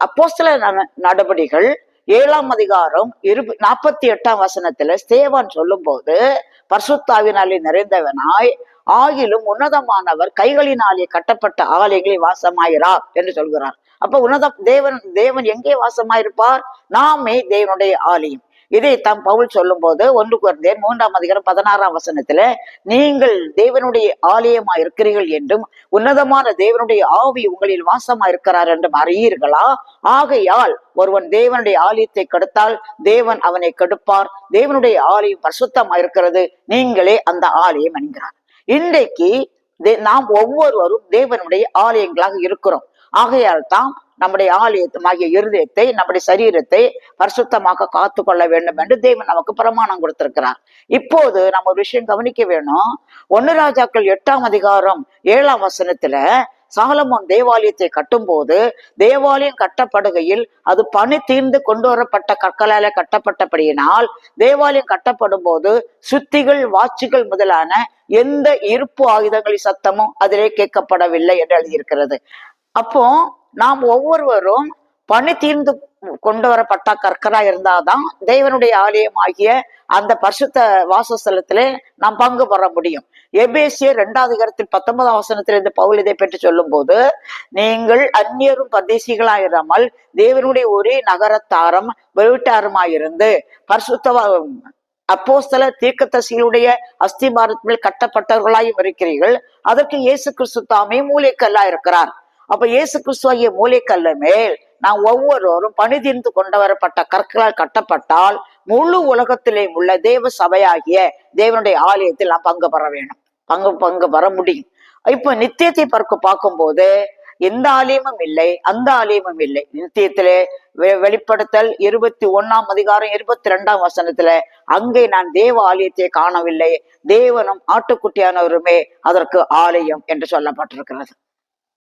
அப்போஸ்தல நடபடிகள் 7ஆம் அதிகாரம் 48ஆம் வசனத்துல ஸ்தேவான் சொல்லும் போது, பரிசுத்தாவினாலே நிறைந்தவனாய் ஆகிலும் உன்னதமானவர் கைகளினாலே கட்டப்பட்ட ஆலயங்களில் வாசமாயிரார் என்று சொல்கிறார். அப்ப தேவன் எங்கே வாசமாயிருப்பார்? நாமே தேவனுடைய ஆலயம். இதை தாம் பவுல் சொல்லும் போது 1 கொரிந்தியர் 3ஆம் அதிகாரம் 16ஆம் வசனத்துல, நீங்கள் தேவனுடைய ஆலயமா இருக்கிறீர்கள் என்றும் உன்னதமான தேவனுடைய ஆவி உங்களில் வாசமா இருக்கிறார் என்றும் அறியீர்களா? ஆகையால் ஒருவன் தேவனுடைய ஆலயத்தை கெடுத்தால் தேவன் அவனை கெடுப்பார். தேவனுடைய ஆலயம் பரிசுத்தமா இருக்கிறது, நீங்களே அந்த ஆலயம் என்கிறார். இன்றைக்கு நாம் ஒவ்வொருவரும் தேவனுடைய ஆலயங்களாக இருக்கிறோம். ஆகையால் தான் நம்முடைய ஆலயமாகிய இருதயத்தை, நம்முடைய சரீரத்தை பரிசுத்தமாக காத்து கொள்ள வேண்டும் என்று தேவன் நமக்கு பிரமாணம் கொடுத்திருக்கிறார். இப்போது நம்ம ஒரு விஷயம் கவனிக்க வேணும். 1 ராஜாக்கள் 8ஆம் அதிகாரம் 7ஆம் வசனத்துல சாலமோன் தேவாலயத்தை கட்டும் போது, தேவாலயம் கட்டப்படுகையில் அது பனி தீர்ந்து கொண்டு வரப்பட்ட கற்களால கட்டப்பட்டபடியினால் தேவாலயம் கட்டப்படும் போது சுத்திகள், வாட்சிகள் முதலான எந்த இருப்பு ஆயுதங்களின் சத்தமும் அதிலே கேட்கப்படவில்லை என்று எழுதியிருக்கிறது. அப்போ நாம் ஒவ்வொருவரும் பனி தீர்ந்து கொண்டு வரப்பட்ட கற்கரா இருந்தாதான் தேவனுடைய ஆலயம் ஆகிய அந்த பரிசுத்த வாசஸ்தலத்திலே நாம் பங்கு பெற முடியும். எபேசியர் 2ஆம் அதிகாரத்தில் 19ஆம் வசனத்திலிருந்து பவுல் இதை பற்றி சொல்லும் போது, நீங்கள் அந்நியரும் பரதேசிகளாயிராமல் தேவனுடைய ஒரே நகரத்தாரும் வீட்டாருமாயிருந்து பரிசுத்த அப்போஸ்தல தீர்க்கதரிசிகளுடைய அஸ்திபாரத்தில் கட்டப்பட்டவர்களாயும் இருக்கிறீர்கள். அதற்கு இயேசு கிறிஸ்து தாமே மூலைக்கல்லா இருக்கிறார். அப்ப இயேசு கிறிஸ்துவாகிய மூலைக்கல்ல மேல் நாம் ஒவ்வொருவரும் பனி தீர்ந்து கொண்டு வரப்பட்ட கற்களால் கட்டப்பட்டால் முழு உலகத்திலே உள்ள தேவ சபையாகிய தேவனுடைய ஆலயத்தில் நாம் பங்கு பெற வேண்டும், பங்கு பெற முடியும். இப்ப நித்தியத்தை பார்க்கும் போது எந்த ஆலயமும் இல்லை, அந்த ஆலயமும் இல்லை. நித்தியத்திலே வெளிப்படுத்தல் 21ஆம் அதிகாரம் 22ஆம் வசனத்துல, அங்கே நான் தேவ ஆலயத்தை காணவில்லை, தேவனும் ஆட்டுக்குட்டியானவருமே அதற்கு ஆலயம் என்று சொல்லப்பட்டிருக்கிறது.